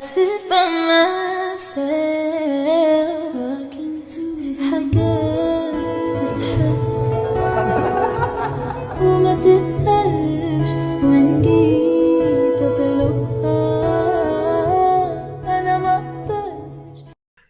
sit by myself talking to في حاجات تتحس وما تتقالش وإن جيت أطلبها أنا ما أقدرش.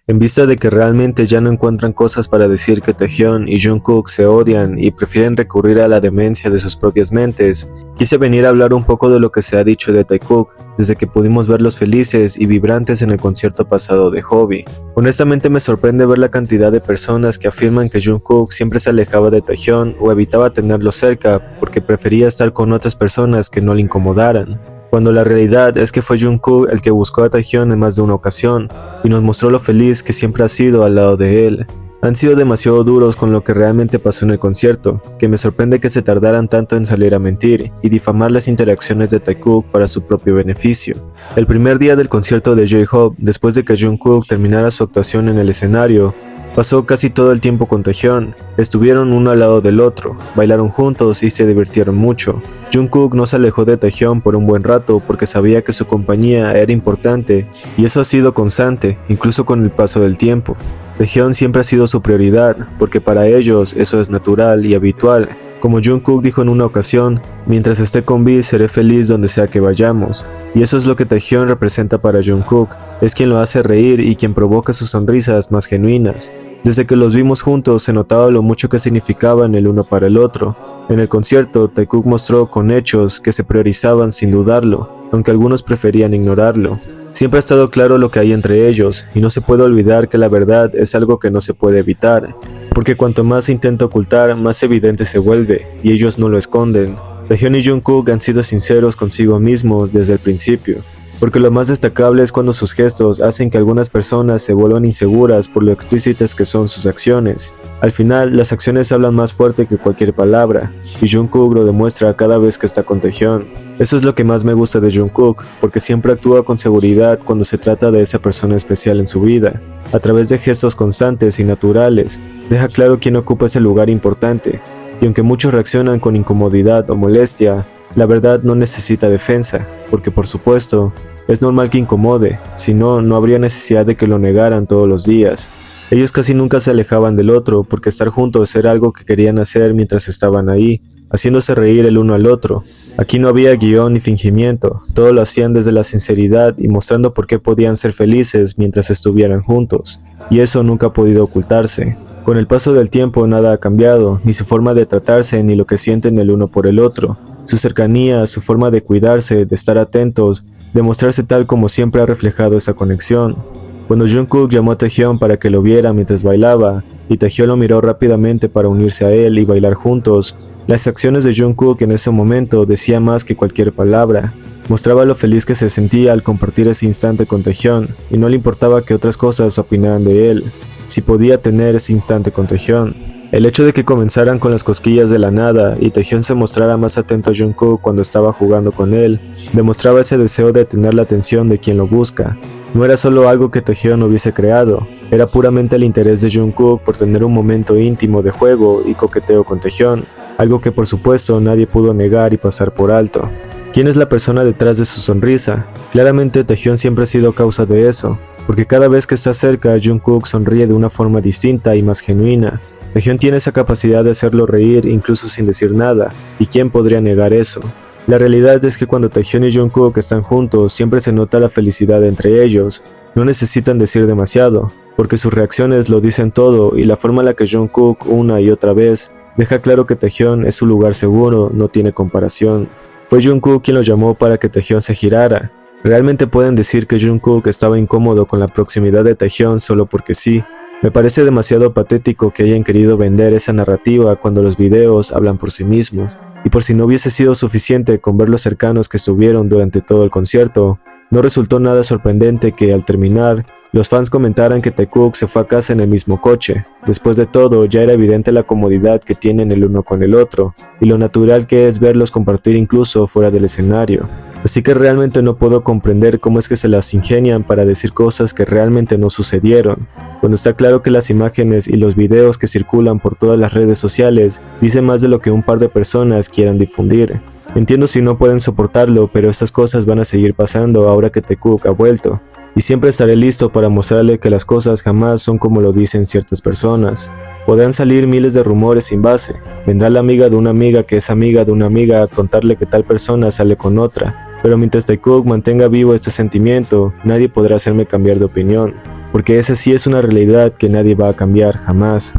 En vista de que realmente ya no encuentran cosas para decir que Taehyun y Jungkook se odian y prefieren recurrir a la demencia de sus propias mentes, quise venir a hablar un poco de lo que se ha dicho de Taekook desde que pudimos verlos felices y vibrantes en el concierto pasado de Hobby. Honestamente me sorprende ver la cantidad de personas que afirman que Jungkook siempre se alejaba de Taehyun o evitaba tenerlo cerca porque prefería estar con otras personas que no le incomodaran, cuando la realidad es que fue Jungkook el que buscó a Taehyun en más de una ocasión y nos mostró lo feliz que siempre ha sido al lado de él. Han sido demasiado duros con lo que realmente pasó en el concierto, que me sorprende que se tardaran tanto en salir a mentir y difamar las interacciones de Taekook para su propio beneficio. El primer día del concierto de J-Hope, después de que Jungkook terminara su actuación en el escenario, pasó casi todo el tiempo con Taehyun. Estuvieron uno al lado del otro, bailaron juntos y se divirtieron mucho. Jungkook no se alejó de Taehyun por un buen rato porque sabía que su compañía era importante y eso ha sido constante, incluso con el paso del tiempo. Taehyun siempre ha sido su prioridad, porque para ellos eso es natural y habitual. Como Jungkook dijo en una ocasión, mientras esté con V seré feliz donde sea que vayamos. Y eso es lo que Taehyun representa para Jungkook, es quien lo hace reír y quien provoca sus sonrisas más genuinas. Desde que los vimos juntos se notaba lo mucho que significaban el uno para el otro. En el concierto, Taekook mostró con hechos que se priorizaban sin dudarlo, aunque algunos preferían ignorarlo. Siempre ha estado claro lo que hay entre ellos, y no se puede olvidar que la verdad es algo que no se puede evitar, porque cuanto más se intenta ocultar, más evidente se vuelve, y ellos no lo esconden. Taehyun y Jungkook han sido sinceros consigo mismos desde el principio, porque lo más destacable es cuando sus gestos hacen que algunas personas se vuelvan inseguras por lo explícitas que son sus acciones. Al final, las acciones hablan más fuerte que cualquier palabra, y Jungkook lo demuestra cada vez que está con Taehyun. Eso es lo que más me gusta de Jungkook, porque siempre actúa con seguridad cuando se trata de esa persona especial en su vida. A través de gestos constantes y naturales, deja claro quién ocupa ese lugar importante, y aunque muchos reaccionan con incomodidad o molestia, la verdad no necesita defensa, porque por supuesto, es normal que incomode, si no, no habría necesidad de que lo negaran todos los días. Ellos casi nunca se alejaban del otro porque estar juntos era algo que querían hacer mientras estaban ahí, haciéndose reír el uno al otro. Aquí no había guión ni fingimiento, todo lo hacían desde la sinceridad y mostrando por qué podían ser felices mientras estuvieran juntos, y eso nunca ha podido ocultarse. Con el paso del tiempo nada ha cambiado, ni su forma de tratarse ni lo que sienten el uno por el otro. Su cercanía, su forma de cuidarse, de estar atentos, de mostrarse tal como siempre ha reflejado esa conexión. Cuando Jungkook llamó a Taehyun para que lo viera mientras bailaba, y Taehyun lo miró rápidamente para unirse a él y bailar juntos, las acciones de Jungkook en ese momento decían más que cualquier palabra. Mostraba lo feliz que se sentía al compartir ese instante con Taehyun, y no le importaba que otras cosas opinaran de él, si podía tener ese instante con Taehyun. El hecho de que comenzaran con las cosquillas de la nada y Taehyun se mostrara más atento a Jungkook cuando estaba jugando con él, demostraba ese deseo de tener la atención de quien lo busca. No era solo algo que Taehyun hubiese creado, era puramente el interés de Jungkook por tener un momento íntimo de juego y coqueteo con Taehyun, algo que por supuesto nadie pudo negar y pasar por alto. ¿Quién es la persona detrás de su sonrisa? Claramente Taehyun siempre ha sido causa de eso, porque cada vez que está cerca Jungkook sonríe de una forma distinta y más genuina. Taehyun tiene esa capacidad de hacerlo reír incluso sin decir nada, y ¿quién podría negar eso? La realidad es que cuando Taehyun y Jungkook están juntos siempre se nota la felicidad entre ellos. No necesitan decir demasiado, porque sus reacciones lo dicen todo y la forma en la que Jungkook una y otra vez deja claro que Taehyun es su lugar seguro no tiene comparación. Fue Jungkook quien lo llamó para que Taehyun se girara. ¿Realmente pueden decir que Jungkook estaba incómodo con la proximidad de Taehyun solo porque sí? Me parece demasiado patético que hayan querido vender esa narrativa cuando los videos hablan por sí mismos. Y por si no hubiese sido suficiente con ver lo cercanos que estuvieron durante todo el concierto, no resultó nada sorprendente que, al terminar, los fans comentaran que Taekook se fue a casa en el mismo coche. Después de todo, ya era evidente la comodidad que tienen el uno con el otro, y lo natural que es verlos compartir incluso fuera del escenario. Así que realmente no puedo comprender cómo es que se las ingenian para decir cosas que realmente no sucedieron, cuando está claro que las imágenes y los videos que circulan por todas las redes sociales dicen más de lo que un par de personas quieran difundir. Entiendo si no pueden soportarlo, pero estas cosas van a seguir pasando ahora que Taekook ha vuelto. y siempre estaré listo para mostrarle que las cosas jamás son como lo dicen ciertas personas. Podrán salir miles de rumores sin base, vendrá la amiga de una amiga que es amiga de una amiga a contarle que tal persona sale con otra, pero mientras Taekook mantenga vivo este sentimiento, nadie podrá hacerme cambiar de opinión, porque esa sí es una realidad que nadie va a cambiar jamás.